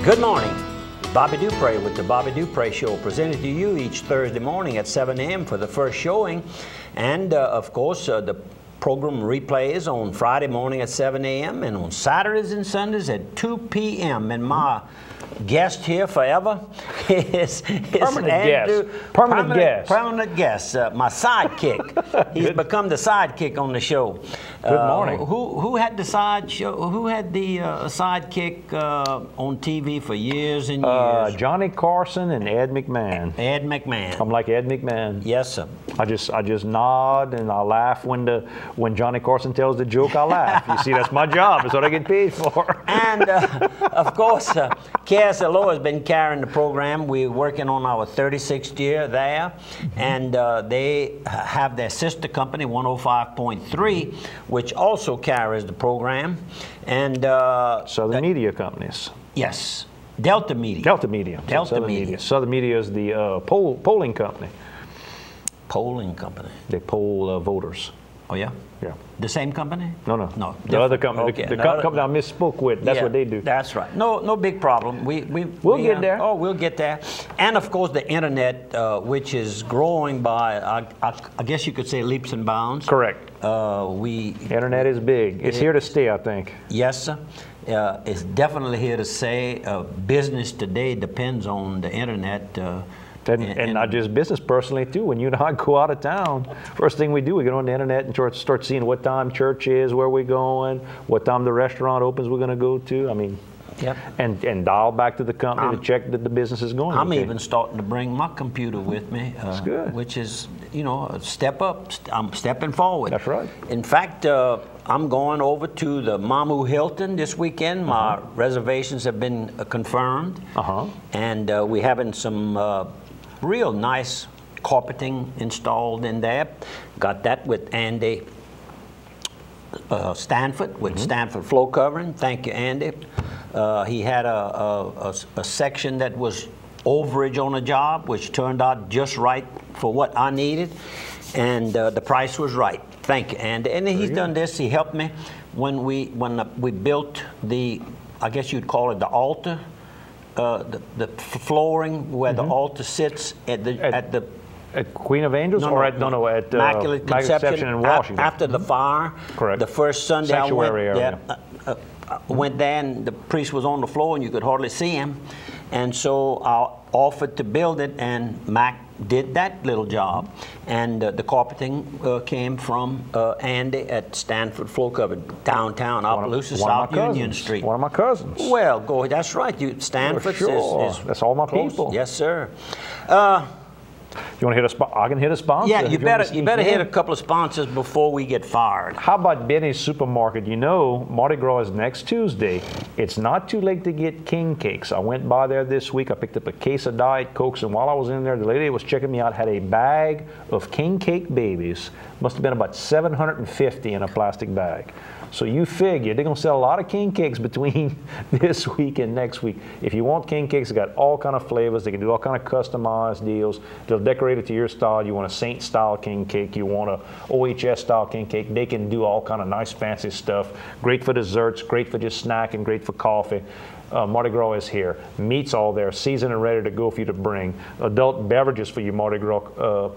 Good morning. Bobby Dupre with the Bobby Dupre Show, presented to you each Thursday morning at 7 a.m. for the first showing. And, of course, the program replays on Friday morning at 7 a.m. and on Saturdays and Sundays at 2 p.m. And my guest here forever is permanent guest, my sidekick. He's become the sidekick on the show. Good morning. Who had the sidekick on TV for years and years? Johnny Carson and Ed McMahon. Ed McMahon. I'm like Ed McMahon. Yes, sir. I just nod and I laugh when Johnny Carson tells the joke. I laugh. You see, that's my job. That's what I get paid for. And of course, KSLO has been carrying the program. We're working on our 36th year there, and they have their sister company 105.3, which also carries the program. And Southern Media Companies. Yes, Delta Media. Delta Media. Delta Media. Southern Media is the polling company. Polling company. They poll voters. Oh, yeah? Yeah. The same company? No. No. The other company. Okay. The company I misspoke with. That's what they do. That's right. No big problem. We'll get there. Oh, we'll get there. And of course, the internet, which is growing by, I guess you could say, leaps and bounds. Correct. Internet is big. It's here to stay, I think. Yes, sir. It's definitely here to stay. Business today depends on the internet. And not just business, personally too. When you and I go out of town, first thing we do, we get on the internet and start seeing what time church is, where we're going, what time the restaurant opens we're going to go to. I mean, yep. And dial back to the company to check that the business is going. I'm even starting to bring my computer with me, That's good. Which is, you know, a step up. I'm stepping forward. That's right. In fact, I'm going over to the Mamu Hilton this weekend. My reservations have been confirmed, and we're having some real nice carpeting installed in there. Got that with Andy Stanford, with Stanford Flow Covering. Thank you, Andy. He had a section that was overage on a job, which turned out just right for what I needed, and the price was right. Thank you, Andy. And he's done this. He helped me when we built the, I guess you'd call it the altar. The flooring where the altar sits at Queen of Angels at Immaculate Conception in Washington. After the fire. Correct. The first Sunday Sanctuary area. I went there and the priest was on the floor and you could hardly see him, and so I offered to build it, and Mac did that little job, and the carpeting came from Andy at Stanford Flow Cover, downtown Opelousas, South Union Street. One of my cousins. Well, go. That's right. Stanford is that's all my close. people. Yes, sir. You want to hit a spot? I can hit a sponsor. Yeah, you better hit a couple of sponsors before we get fired. How about Benny's Supermarket? You know, Mardi Gras is next Tuesday. It's not too late to get king cakes. I went by there this week. I picked up a case of Diet Cokes, and while I was in there, the lady that was checking me out had a bag of king cake babies. Must have been about 750 in a plastic bag. So you figure they're going to sell a lot of king cakes between this week and next week. If you want king cakes, they got all kind of flavors. They can do all kind of customized deals. They'll decorate it to your style. You want a Saint-style king cake. You want a OHS-style king cake. They can do all kind of nice, fancy stuff. Great for desserts, great for just snacking, great for coffee. Mardi Gras is here. Meat's all there, seasoned and ready to go for you to bring. Adult beverages for your Mardi Gras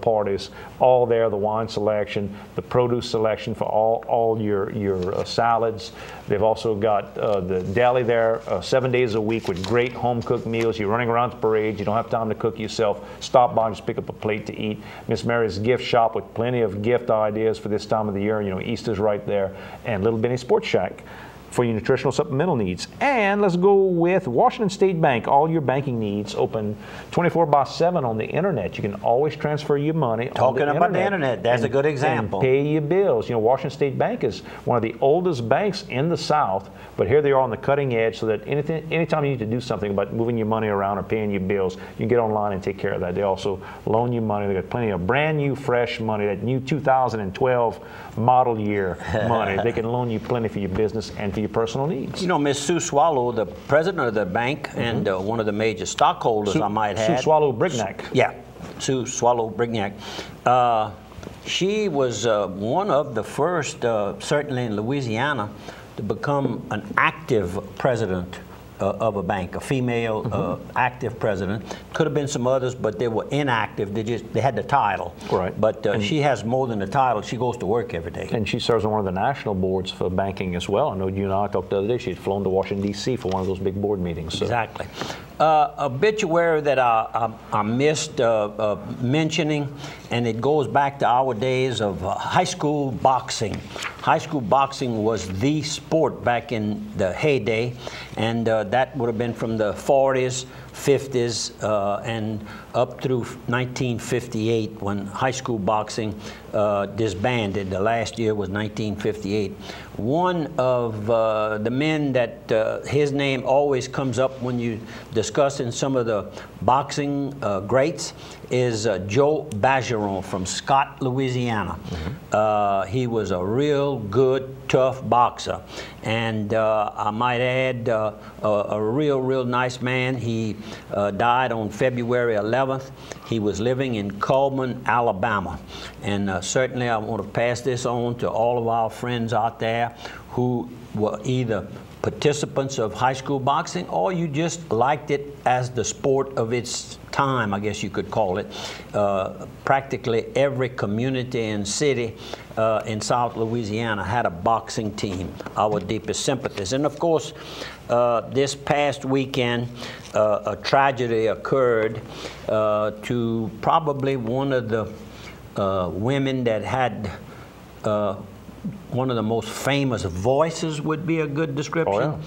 parties, all there. The wine selection, the produce selection for all your salads. They've also got the deli there 7 days a week with great home-cooked meals. You're running around the parade. You don't have time to cook yourself. Stop by and just pick up a plate to eat. Miss Mary's gift shop with plenty of gift ideas for this time of the year. You know, Easter's right there. And Little Benny Sports Shack for your nutritional supplemental needs. And let's go with Washington State Bank. All your banking needs open 24/7 on the internet. You can always transfer your money Talking about the internet, that's a good example. And pay your bills. You know, Washington State Bank is one of the oldest banks in the South, but here they are on the cutting edge so that anytime you need to do something about moving your money around or paying your bills, you can get online and take care of that. They also loan you money. They got plenty of brand new, fresh money, that new 2012 model year money. They can loan you plenty for your business and for your personal needs. You know, Miss Sue Swallow, the president of the bank and one of the major stockholders, I might add. Sue Swallow Brignac. Yeah, Sue Swallow Brignac. She was one of the first, certainly in Louisiana, to become an active president of a bank, a female active president. Could have been some others, but they were inactive. They had the title. Right. But she has more than the title. She goes to work every day. And she serves on one of the national boards for banking as well. I know you and I talked the other day. She had flown to Washington, D.C. for one of those big board meetings. So. Exactly. Obituary that I missed mentioning, and it goes back to our days of high school boxing. High school boxing was the sport back in the heyday, and that would have been from the 40s, 50s, and up through 1958 when high school boxing disbanded. The last year was 1958. One of the men that his name always comes up when you discussing some of the boxing greats is Joe Bergeron from Scott, Louisiana. He was a real good, tough boxer, and I might add a real nice man. He died on February 11th. He was living in Cullman, Alabama, and certainly I want to pass this on to all of our friends out there who were either participants of high school boxing or you just liked it as the sport of its time, I guess you could call it. Practically every community and city in South Louisiana had a boxing team. Our deepest sympathies. And of course, this past weekend, a tragedy occurred to probably one of the women that had one of the most famous voices would be a good description.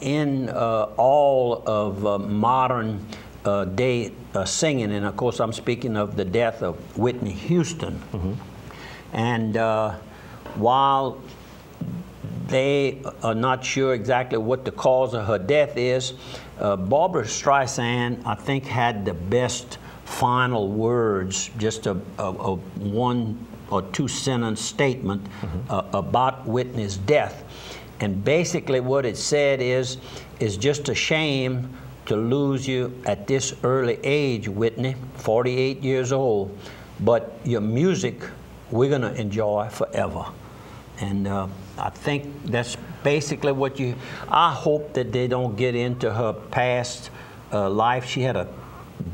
In all of modern day singing, and of course I'm speaking of the death of Whitney Houston. And while they are not sure exactly what the cause of her death is, Barbra Streisand, I think, had the best final words, just a one or two sentence statement about Whitney's death. And basically what it said is just a shame to lose you at this early age, Whitney, 48 years old, but your music we're gonna enjoy forever. And I think that's basically what I hope that they don't get into her past life. She had a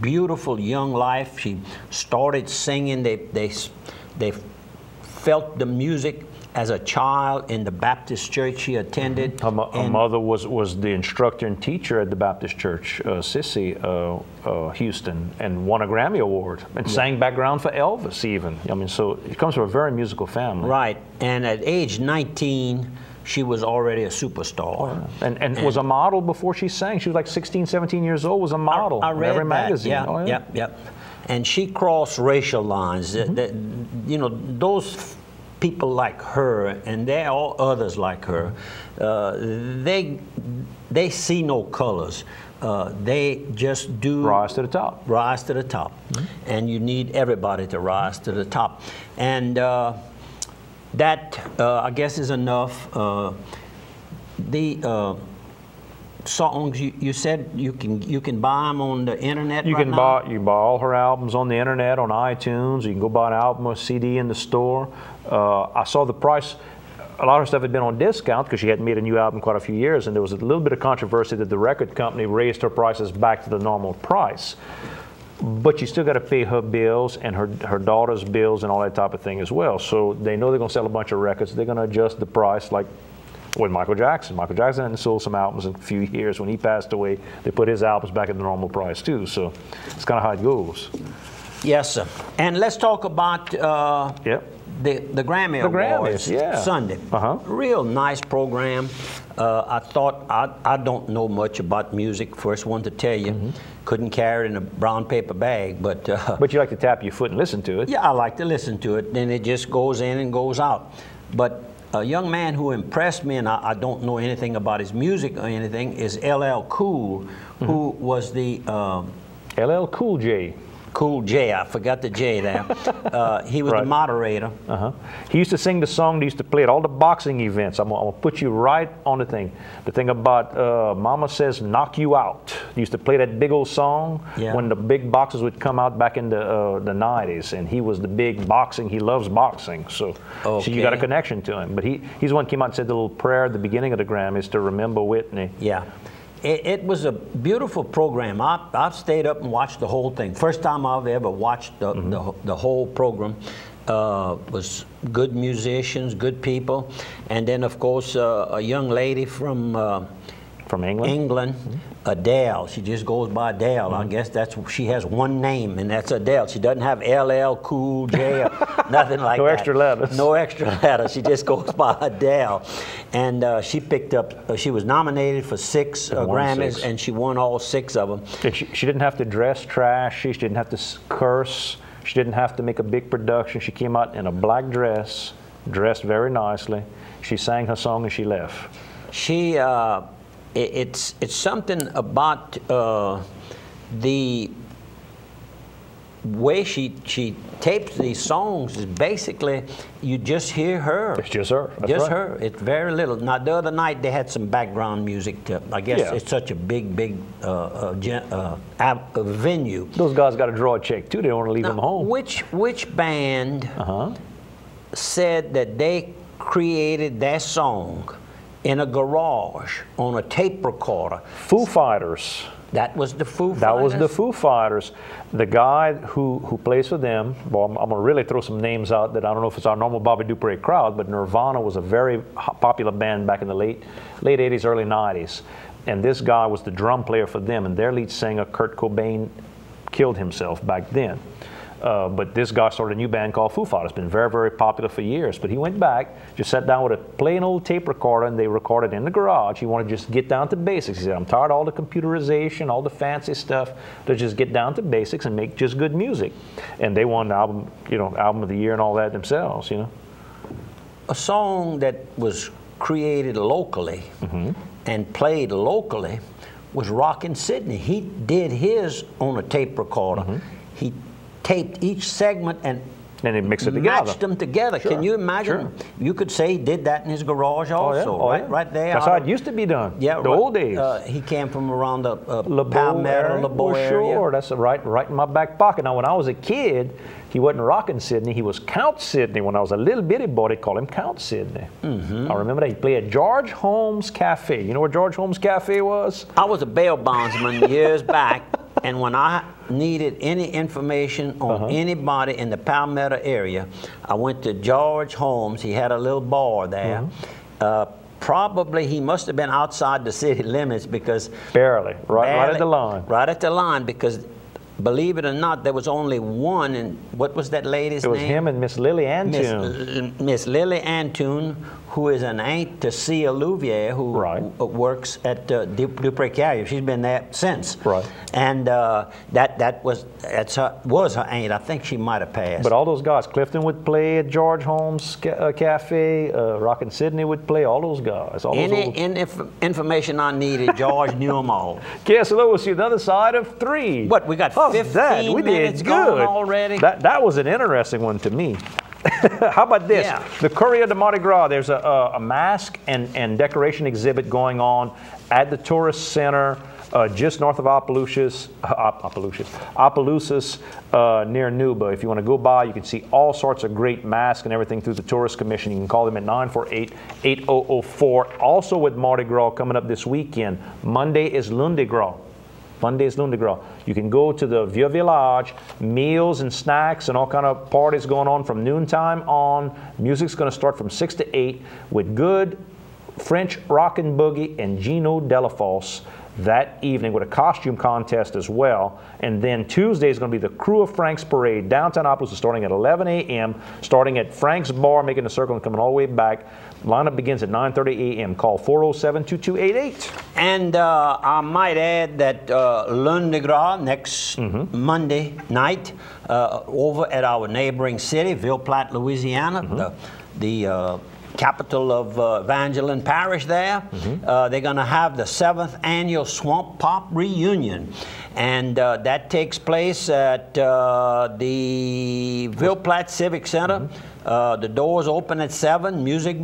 beautiful young life. She started singing. They felt the music as a child in the Baptist church she attended. Her mother was the instructor and teacher at the Baptist church, Sissy Houston, and won a Grammy Award and sang background for Elvis even. I mean, so it comes from a very musical family. Right, and at age 19, she was already a superstar. And was a model before she sang. She was like 16, 17 years old, was a model I read in every that. magazine. Yep. And she crossed racial lines. You know, those people like her, and there are all others like her, they see no colors. They just do rise to the top. Rise to the top. And you need everybody to rise to the top. And that, I guess, is enough. The songs you said you can buy them on the internet. You can buy all her albums on the internet, on iTunes. You can go buy an album or CD in the store. I saw the price. A lot of stuff had been on discount because she hadn't made a new album in quite a few years, and there was a little bit of controversy that the record company raised her prices back to the normal price. But you still got to pay her bills and her daughter's bills and all that type of thing as well. So they know they're going to sell a bunch of records. They're going to adjust the price like with Michael Jackson. Michael Jackson hadn't sold some albums in a few years. When he passed away, they put his albums back at the normal price too. So it's kind of how it goes. Yes, sir. And let's talk about the Grammy Awards Sunday. Real nice program. I thought, I don't know much about music, first one to tell you. Couldn't carry it in a brown paper bag, but... but you like to tap your foot and listen to it. Yeah, I like to listen to it. Then it just goes in and goes out. But a young man who impressed me, and I don't know anything about his music or anything, is LL Cool, who was the... LL Cool J. Cool J, I forgot the J there. He was the moderator. He used to sing the song, they used to play at all the boxing events. I'm gonna put you right on the thing. The thing about Mama Says Knock You Out. He used to play that big old song when the big boxers would come out back in the 90s, and he was the big boxing, he loves boxing. So you got a connection to him. But he's the one who came out and said the little prayer at the beginning of the Grammys to remember Whitney. Yeah. It was a beautiful program. I stayed up and watched the whole thing. First time I've ever watched the whole program. Was good musicians, good people, and then of course a young lady from England, Adele. She just goes by Adele. I guess she has one name, and that's Adele. She doesn't have LL Cool J or nothing like that. No extra letters. No extra letters. She just goes by Adele, and she picked up. She was nominated for 6 Grammys, and she won all 6 of them. She didn't have to dress trashy. She didn't have to curse. She didn't have to make a big production. She came out in a black dress, dressed very nicely. She sang her song and she left. She. It's something about the way she tapes these songs is basically you just hear her. It's just her. That's just right. her. It's very little. Now the other night they had some background music. I guess it's such a big venue. Those guys got to draw a check too. They don't want to leave them home. Which band said that they created that song in a garage on a tape recorder? Foo Fighters. That was the Foo Fighters? That was the Foo Fighters. The guy who plays for them, well, I'm going to really throw some names out that I don't know if it's our normal Bobby Dupre crowd, but Nirvana was a very popular band back in the late 80s, early 90s. And this guy was the drum player for them, and their lead singer, Kurt Cobain, killed himself back then. But this guy started a new band called Foo Fighters. It's been very, very popular for years. But he went back, just sat down with a plain old tape recorder, and they recorded in the garage. He wanted to just get down to basics. He said, I'm tired of all the computerization, all the fancy stuff. Let's just get down to basics and make just good music. And they won the album, album of the year and all that themselves, A song that was created locally and played locally was Rockin' Sydney. He did his on a tape recorder. He taped each segment and he mixed it together. Matched them together. Sure. Can you imagine? Sure. You could say he did that in his garage also, right there. That's how it used to be done. Yeah, the old days. He came from around the Palmetto, LeBeau area. Sure, that's right in my back pocket. Now, when I was a kid, he wasn't Rockin' Sydney. He was Count Sydney. When I was a little bitty boy, they called him Count Sydney. I remember that. He played at George Holmes Cafe. You know where George Holmes Cafe was? I was a bail bondsman years back, and when I needed any information on anybody in the Palmetto area, I went to George Holmes. He had a little bar there. Probably he must have been outside the city limits because... Barely, right at the line. Right at the line, because believe it or not, there was only one, and what was that lady's name? It was him and Miss Lily Antoon. Miss Lily Antoon, who is an aunt to Cia Louvier, who works at Dupre Carrier. She's been there since. Right. And that was her aunt. I think she might have passed. But all those guys, Clifton would play at George Holmes Cafe, Rockin' Sydney would play, all those guys. Any information I needed, George knew them all. KSLO will see the other side of 3. What, we got 15 minutes gone already? That was an interesting one to me. How about this? Yeah. The Courier de Mardi Gras, there's a mask and decoration exhibit going on at the Tourist Center just north of Opelousas, near Nuba. If you want to go by, you can see all sorts of great masks and everything through the Tourist Commission. You can call them at 948-8004. Also with Mardi Gras coming up this weekend, Monday is Lundi Gras. You can go to the Vieux Village, meals and snacks and all kind of parties going on from noontime on. Music's going to start from 6 to 8 with good French rockin' boogie and Gino Delafosse that evening with a costume contest as well. And then Tuesday is going to be the Crew of Frank's Parade, downtown Opelousas, starting at 11 a.m., starting at Frank's Bar, making a circle and coming all the way back. Lineup begins at 9:30 a.m. Call 407-2288. And I might add that Lundi Gras next Monday night over at our neighboring city, Ville Platte, Louisiana, the capital of Evangeline Parish there. They're going to have the 7th annual Swamp Pop Reunion. And that takes place at the Ville Platte Civic Center. The doors open at 7, music begins